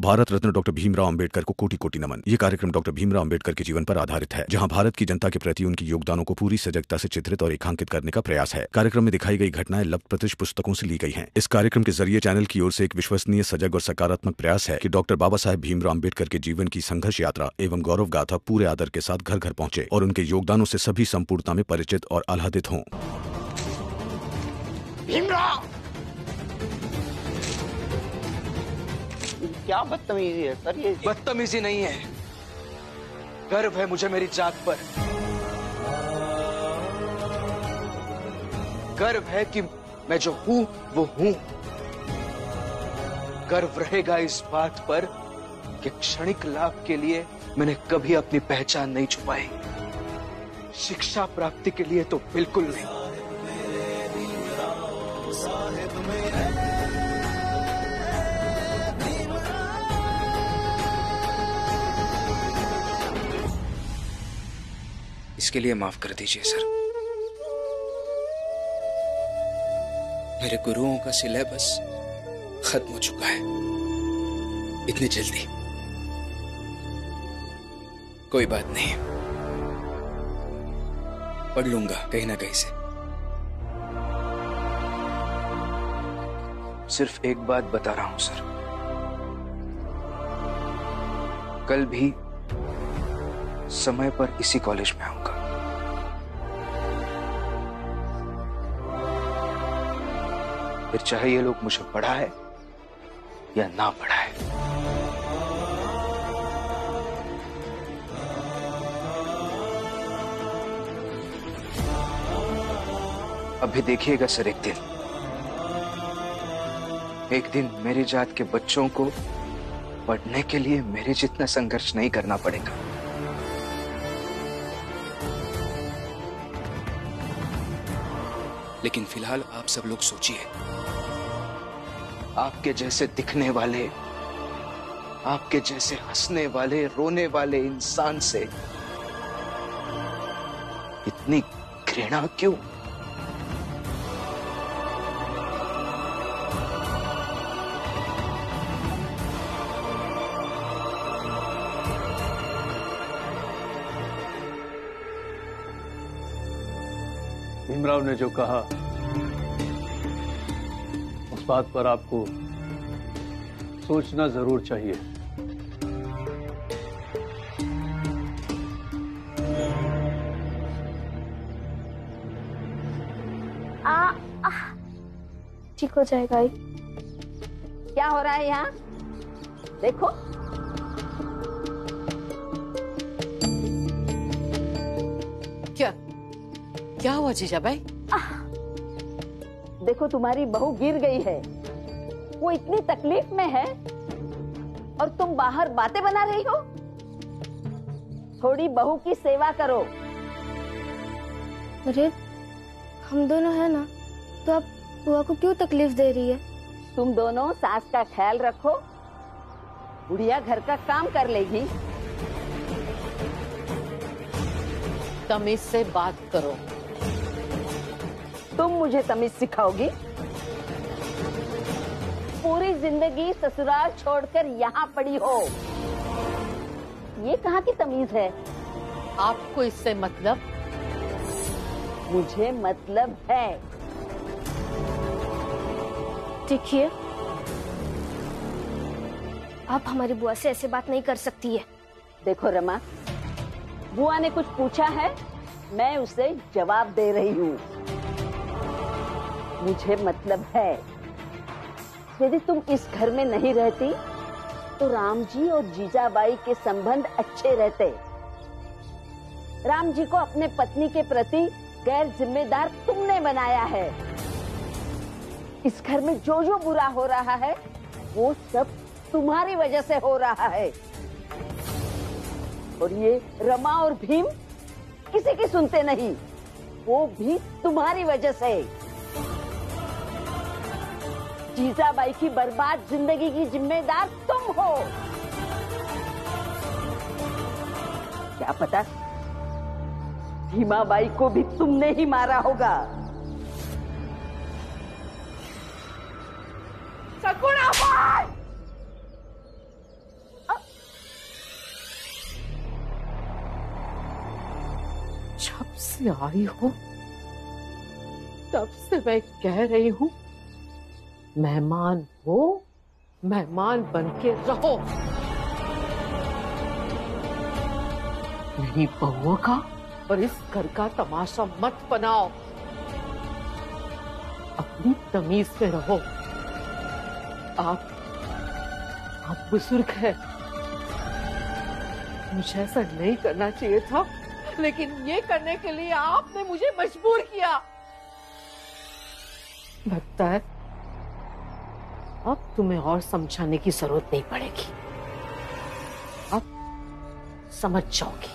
Bharat Ratna doctor Bhimrao Ambedkar को कोटि कोटि नमन। ये कार्यक्रम डॉक्टर भीमराव अंबेडकर के जीवन पर आधारित है, जहां भारत की जनता के प्रति उनके योगदानों को पूरी सजगता से चित्रित और रेखांकित करने का प्रयास है। कार्यक्रम में दिखाई गई घटनाएं लब्ध पुस्तकों से ली गई हैं। इस कार्यक्रम के जरिए चैनल की ओर से एक विश्वसनीय, सजग और सकारात्मक प्रयास है कि डॉक्टर बाबा साहेब भीमराव अंबेडकर के जीवन की संघर्ष यात्रा एवं गौरव गाथा पूरे आदर के साथ घर घर पहुंचे और उनके योगदानों से सभी संपूर्णता में परिचित और आह्लादित हों। क्या बदतमीजी है सर? ये बदतमीजी नहीं है, गर्व है मुझे मेरी जात पर। गर्व है कि मैं जो हूं वो हूं। गर्व रहेगा इस बात पर कि क्षणिक लाभ के लिए मैंने कभी अपनी पहचान नहीं छुपाई। शिक्षा प्राप्ति के लिए तो बिल्कुल नहीं। इसके लिए माफ कर दीजिए सर। मेरे गुरुओं का सिलेबस खत्म हो चुका है इतनी जल्दी। कोई बात नहीं, पढ़ लूंगा कहीं ना कहीं से। सिर्फ एक बात बता रहा हूं सर, कल भी समय पर इसी कॉलेज में आऊंगा। फिर चाहे ये लोग मुझे पढ़ा है या ना पढ़ा है। अभी देखिएगा सर, एक दिन मेरी जात के बच्चों को पढ़ने के लिए मेरे जितना संघर्ष नहीं करना पड़ेगा। लेकिन फिलहाल आप सब लोग सोचिए, आपके जैसे दिखने वाले, आपके जैसे हंसने वाले, रोने वाले इंसान से इतनी घृणा क्यों? भीमराव ने जो कहा उस बात पर आपको सोचना जरूर चाहिए। ठीक हो जाएगा। क्या हो रहा है यहाँ? देखो, क्या हुआ जीजाबाई? देखो तुम्हारी बहू गिर गई है, वो इतनी तकलीफ में है और तुम बाहर बातें बना रही हो। थोड़ी बहू की सेवा करो। अरे हम दोनों है ना, तो आप बुआ को क्यों तकलीफ दे रही है? तुम दोनों सास का ख्याल रखो, बुढ़िया घर का काम कर लेगी। तमीज से बात करो। तुम मुझे तमीज सिखाओगी? पूरी जिंदगी ससुराल छोड़कर यहाँ पड़ी हो, ये कहाँ की तमीज है? आपको इससे मतलब? मुझे मतलब है। देखिए, आप हमारी बुआ से ऐसे बात नहीं कर सकती है। देखो रमा, बुआ ने कुछ पूछा है, मैं उसे जवाब दे रही हूँ। मुझे मतलब है, यदि तुम इस घर में नहीं रहती तो राम जी और जीजाबाई के संबंध अच्छे रहते। राम जी को अपने पत्नी के प्रति गैर जिम्मेदार तुमने बनाया है। इस घर में जो जो बुरा हो रहा है वो सब तुम्हारी वजह से हो रहा है। और ये रमा और भीम किसी की सुनते नहीं, वो भी तुम्हारी वजह से। जीजाबाई की बर्बाद जिंदगी की जिम्मेदार तुम हो। क्या पता भीमाबाई को भी तुमने ही मारा होगा। जब से आई हो तब से मैं कह रही हूँ, मेहमान हो, मेहमान बन के रहो। मेरी बहुओं का और इस घर का तमाशा मत बनाओ। अपनी तमीज में रहो। आप बुजुर्ग हैं। मुझे ऐसा नहीं करना चाहिए था, लेकिन ये करने के लिए आपने मुझे मजबूर किया। लगता है अब तुम्हें और समझाने की जरूरत नहीं पड़ेगी। अब समझ जाओगी।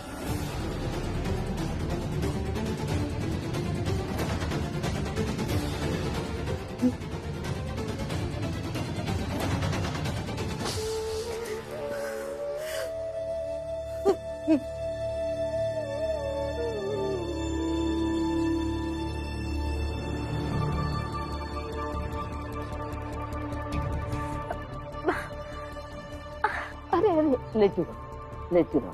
लेती रहो।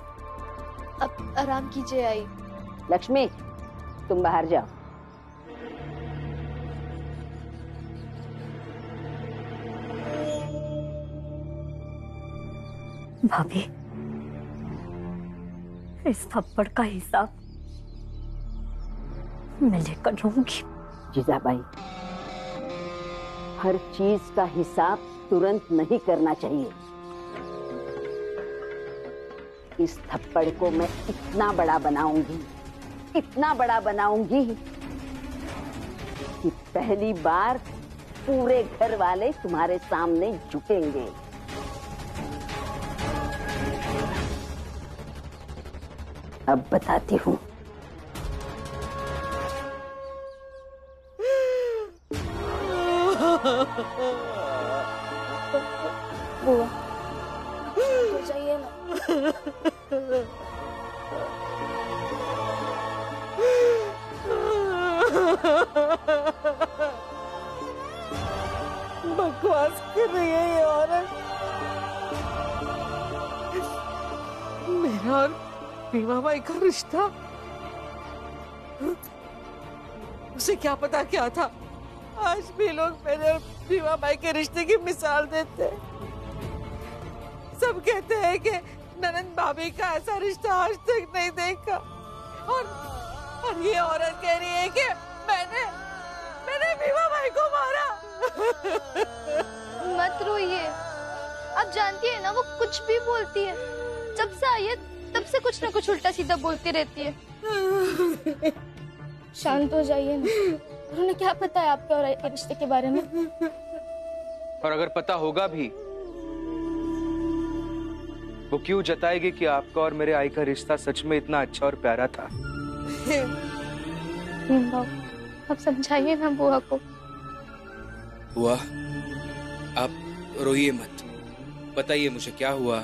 अब आराम कीजिए आई। लक्ष्मी, तुम बाहर जाओ। भाभी, इस थप्पड़ का हिसाब मैं लेकर रहूंगी। जीजाबाई, हर चीज का हिसाब तुरंत नहीं करना चाहिए। इस थप्पड़ को मैं इतना बड़ा बनाऊंगी कि पहली बार पूरे घर वाले तुम्हारे सामने झुकेंगे। अब बताती हूँ। बुआ, तो चाहिए ना। बकवास कर रही है ये औरत। मेरा और भीमा बाई का रिश्ता, उसे क्या पता क्या था। आज भी लोग मेरे और भीमा बाई के रिश्ते की मिसाल देते हैं। सब कहते हैं कि ननंद भाभी का ऐसा रिश्ता आज तक नहीं देखा, और ये औरत कह रही है कि मैंने भीमा भाई को मारा। मत रोइए, आप जानती है ना वो कुछ भी बोलती है। जब से आई है तब से कुछ ना कुछ उल्टा सीधा बोलती रहती है। शांत हो जाइए ना। उन्हें क्या पता है आपके और आई के रिश्ते के बारे में? और अगर पता होगा भी, वो क्यों जताएगी कि आपका और मेरे आई का रिश्ता सच में इतना अच्छा और प्यारा था? आप समझाइए ना बुआ को। बुआ, आप रोइए मत, बताइए मुझे क्या हुआ।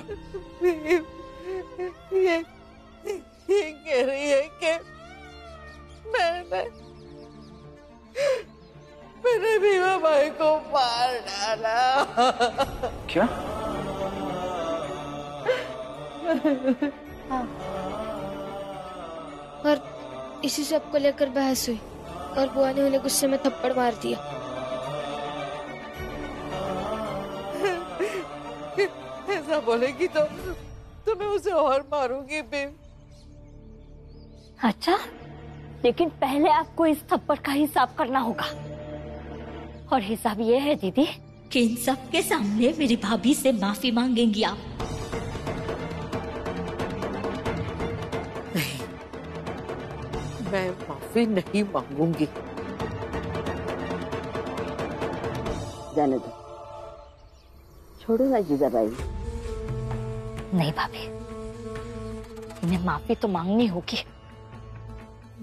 ये कह रही है कि मैंने भीमा भाई को मार डाला। क्या? हाँ। और इसी सब को लेकर बहस हुई और बुआ ने उन्हें गुस्से में थप्पड़ मार दिया। ऐसा बोलेगी तो मैं उसे और मारूंगी भी। अच्छा, लेकिन पहले आपको इस थप्पड़ का हिसाब करना होगा। और हिसाब ये है दीदी कि इन सब के सामने मेरी भाभी से माफी मांगेंगी आप। नहीं, मैं माफी नहीं मांगूंगी। जाने दो, छोड़ो ना जीजाबाई। नहीं भाभी, इन्हें माफी तो मांगनी होगी।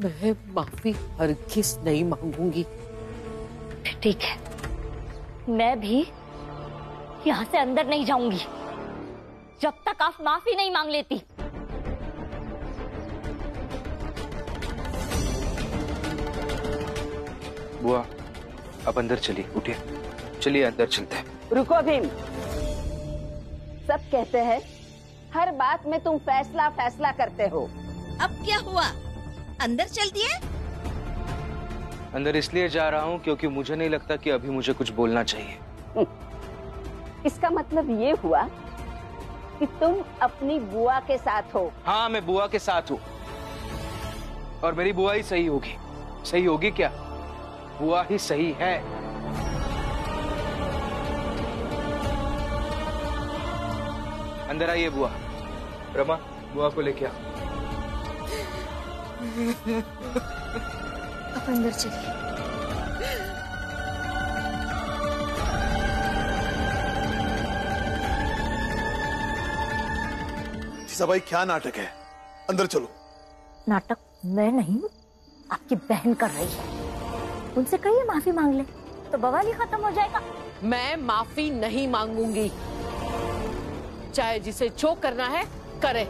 मैं माफी हरगिज नहीं मांगूंगी। ठीक है, मैं भी यहाँ से अंदर नहीं जाऊंगी जब तक आप माफी नहीं मांग लेती। बुआ, अब अंदर चलिए, उठिए, चलिए अंदर चलते हैं। रुको भीम, सब कहते हैं हर बात में तुम फैसला करते हो। अब क्या हुआ? अंदर चल दिए? अंदर इसलिए जा रहा हूँ क्योंकि मुझे नहीं लगता कि अभी मुझे कुछ बोलना चाहिए। इसका मतलब ये हुआ कि तुम अपनी बुआ के साथ हो। हाँ, मैं बुआ के साथ हूँ और मेरी बुआ ही सही होगी। सही होगी क्या? बुआ ही सही है। अंदर आइए बुआ। रमा, बुआ को लेके आ। आप अंदर चलिए। जीजा भाई, क्या नाटक है? अंदर चलो। नाटक मैं नहीं, आपकी बहन कर रही है। उनसे कहिए माफी मांग ले तो बवाल ही खत्म हो जाएगा। मैं माफी नहीं मांगूंगी, चाहे जिसे जो करना है करे।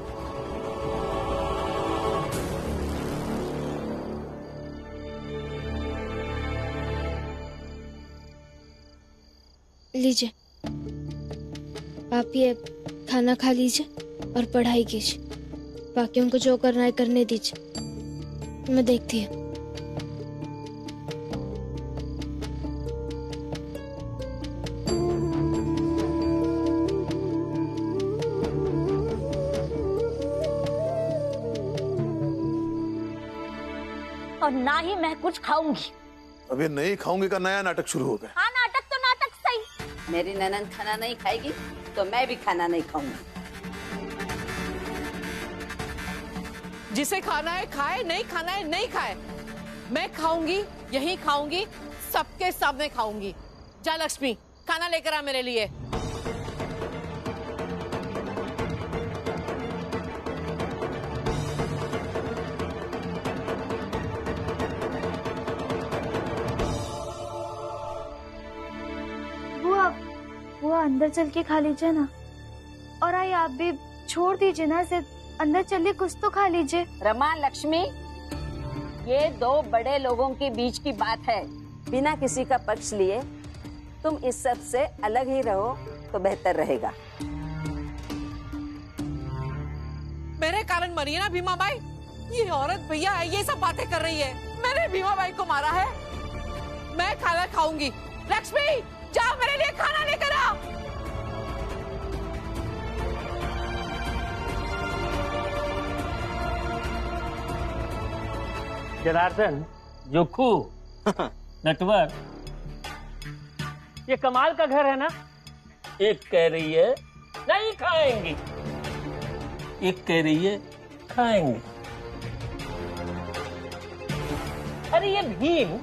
लीजिए, आप ये खाना खा लीजिए और पढ़ाई कीजिए। बाकियों को जो करना है करने दीजिए, मैं देखती हूँ। और ना ही मैं कुछ खाऊंगी। अभी नहीं खाऊंगी का नया नाटक शुरू हो गया। हाँ, नाटक तो नाटक सही। मेरी ननद खाना नहीं खाएगी तो मैं भी खाना नहीं खाऊंगी। जिसे खाना है खाए, नहीं खाना है नहीं खाए। मैं खाऊंगी, यही खाऊंगी, सबके सामने खाऊंगी। जा लक्ष्मी, खाना लेकर आ मेरे लिए। बुआ अंदर चल के खा लीजिए ना। और आई, आप भी छोड़ दीजिए ना, सिर्फ अंदर चलिए, कुछ तो खा लीजिए। रमा, लक्ष्मी, ये दो बड़े लोगों के बीच की बात है। बिना किसी का पक्ष लिए तुम इस सब से अलग ही रहो तो बेहतर रहेगा। मेरे कारण मरी है ना भीमा बाई? ये औरत भैया ये सब बातें कर रही है। मैंने भीमा बाई को मारा है। मैं खाना खाऊंगी। लक्ष्मी, जाओ मेरे लिए खाना लेकर आओ। जनार्दन, जोखू, नटवर, ये कमाल का घर है ना। एक कह रही है नहीं खाएंगी, एक कह रही है खाएंगे। अरे ये भीम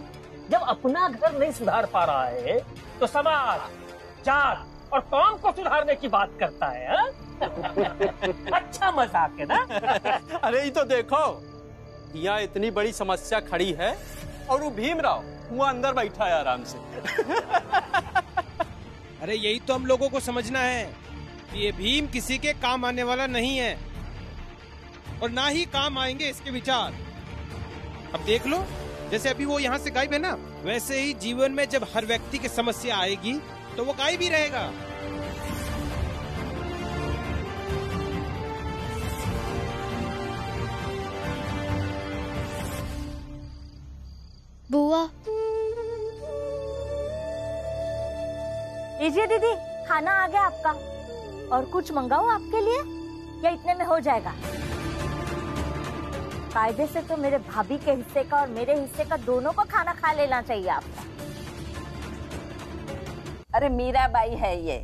जब अपना घर नहीं सुधार पा रहा है तो समाज, जात और कौम को सुधारने की बात करता है। अच्छा मजाक है ना। अरे ये तो देखो, यहाँ इतनी बड़ी समस्या खड़ी है और वो भीमराव वो अंदर बैठा है आराम से। अरे यही तो हम लोगों को समझना है कि ये भीम किसी के काम आने वाला नहीं है और ना ही काम आएंगे इसके विचार। अब देख लो, जैसे अभी वो यहाँ से गायब है ना, वैसे ही जीवन में जब हर व्यक्ति की समस्या आएगी तो वो गायब ही रहेगा। बुआ, लीजिए दीदी, खाना आ गया आपका। और कुछ मंगाओ आपके लिए या इतने में हो जाएगा? कायदे से तो मेरे भाभी के हिस्से का और मेरे हिस्से का दोनों को खाना खा लेना चाहिए आपको। अरे मीराबाई है ये,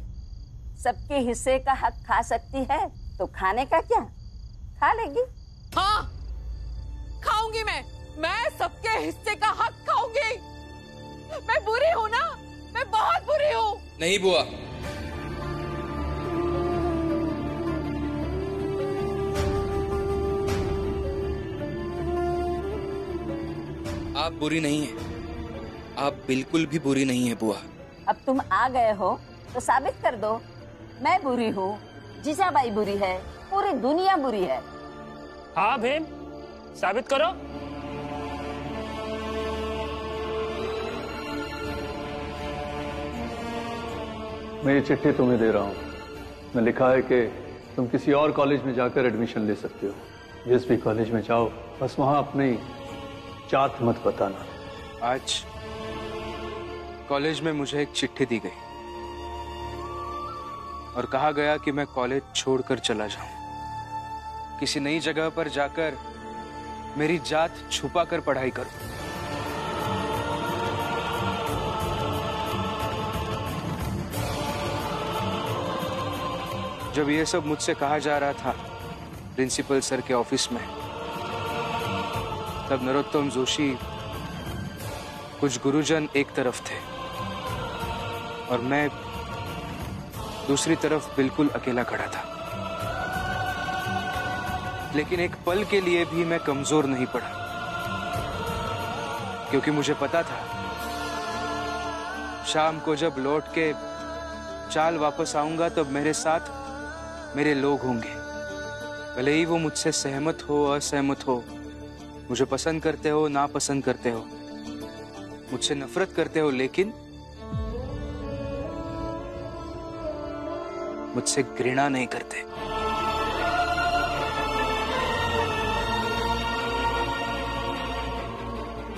सबके हिस्से का हक खा सकती है तो खाने का क्या, खा लेगी। हाँ, खाऊंगी मैं सबके हिस्से का हक खाऊंगी। मैं बुरी हूँ ना, मैं बहुत बुरी हूँ। नहीं बुआ, आप बुरी नहीं हैं। आप बिल्कुल भी बुरी नहीं है बुआ। अब तुम आ गए हो तो साबित कर दो मैं बुरी हूँ, जीजाबाई बुरी है, पूरी दुनिया बुरी है। हाँ भीम, साबित करो। मैं ये चिट्ठी तुम्हें दे रहा हूँ। मैं लिखा है कि तुम किसी और कॉलेज में जाकर एडमिशन ले सकते हो। जिस भी कॉलेज में जाओ बस वहां अपनी जात मत बताना। आज कॉलेज में मुझे एक चिट्ठी दी गई और कहा गया कि मैं कॉलेज छोड़कर चला जाऊं, किसी नई जगह पर जाकर मेरी जात छुपा कर पढ़ाई करूं। जब ये सब मुझसे कहा जा रहा था प्रिंसिपल सर के ऑफिस में, तब नरोत्तम जोशी, कुछ गुरुजन एक तरफ थे और मैं दूसरी तरफ बिल्कुल अकेला खड़ा था। लेकिन एक पल के लिए भी मैं कमजोर नहीं पड़ा, क्योंकि मुझे पता था शाम को जब लौट के चाल वापस आऊंगा तब मेरे साथ मेरे लोग होंगे। भले ही वो मुझसे सहमत हो असहमत हो, मुझे पसंद करते हो ना पसंद करते हो, मुझसे नफरत करते हो, लेकिन मुझसे घृणा नहीं करते।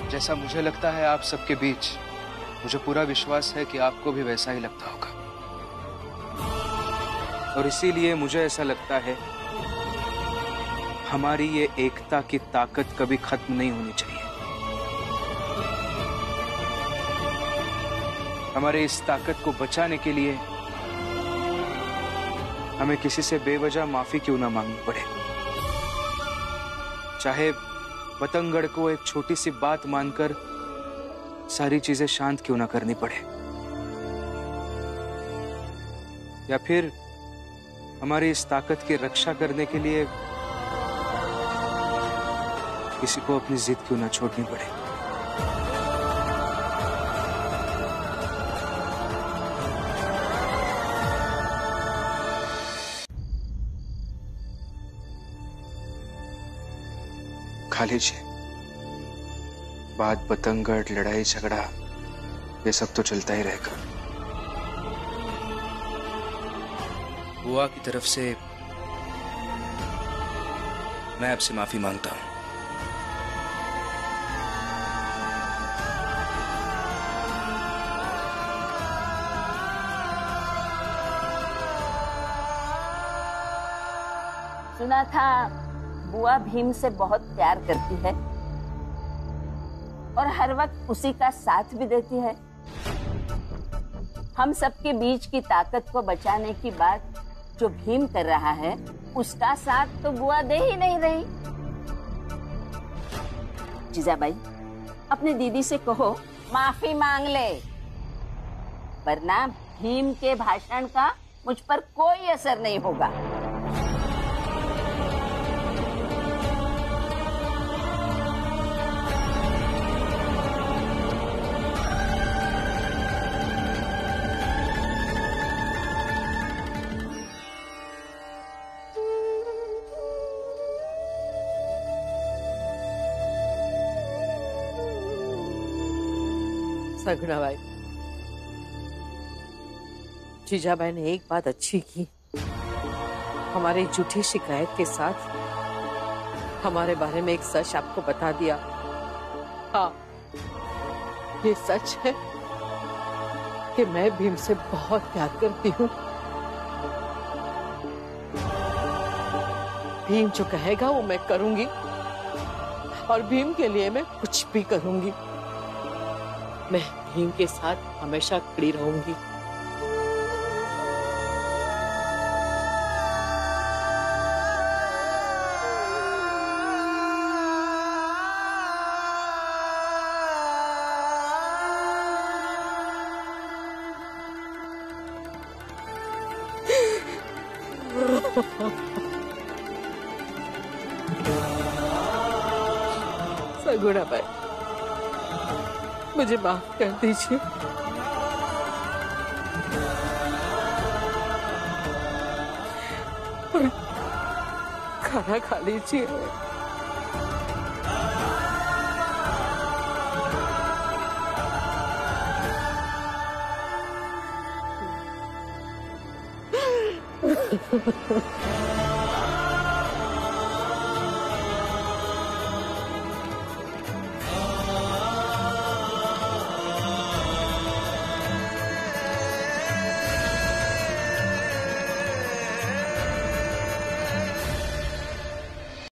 जैसा मुझे लगता है आप सबके बीच, मुझे पूरा विश्वास है कि आपको भी वैसा ही लगता होगा। और इसीलिए मुझे ऐसा लगता है हमारी ये एकता की ताकत कभी खत्म नहीं होनी चाहिए। हमारे इस ताकत को बचाने के लिए हमें किसी से बेवजह माफी क्यों ना मांगनी पड़े, चाहे पतंगड़ को एक छोटी सी बात मानकर सारी चीजें शांत क्यों ना करनी पड़े, या फिर हमारी इस ताकत की रक्षा करने के लिए किसी को अपनी जिद क्यों ना छोड़नी पड़े। खा लीजिए। बात पतंगड़, लड़ाई झगड़ा, ये सब तो चलता ही रहेगा। बुआ की तरफ से मैं आपसे माफी मांगता हूं। सुना था बुआ भीम से बहुत प्यार करती है और हर वक्त उसी का साथ भी देती है। हम सबके बीच की ताकत को बचाने की बात जो भीम कर रहा है, उसका साथ तो बुआ दे ही नहीं रही। जीजाबाई, अपने दीदी से कहो माफी मांग ले, वरना भीम के भाषण का मुझ पर कोई असर नहीं होगा। सगुणाबाई, जीजाबाई ने एक बात अच्छी की, हमारी झूठी शिकायत के साथ हमारे बारे में एक सच आपको बता दिया। हाँ, ये सच है कि मैं भीम से बहुत प्यार करती हूँ। भीम जो कहेगा वो मैं करूंगी और भीम के लिए मैं कुछ भी करूंगी। मैं भीम के साथ हमेशा खड़ी रहूंगी। सगुणाबाई, मुझे माफ कर दीजिए। और खाना खा लीजिए।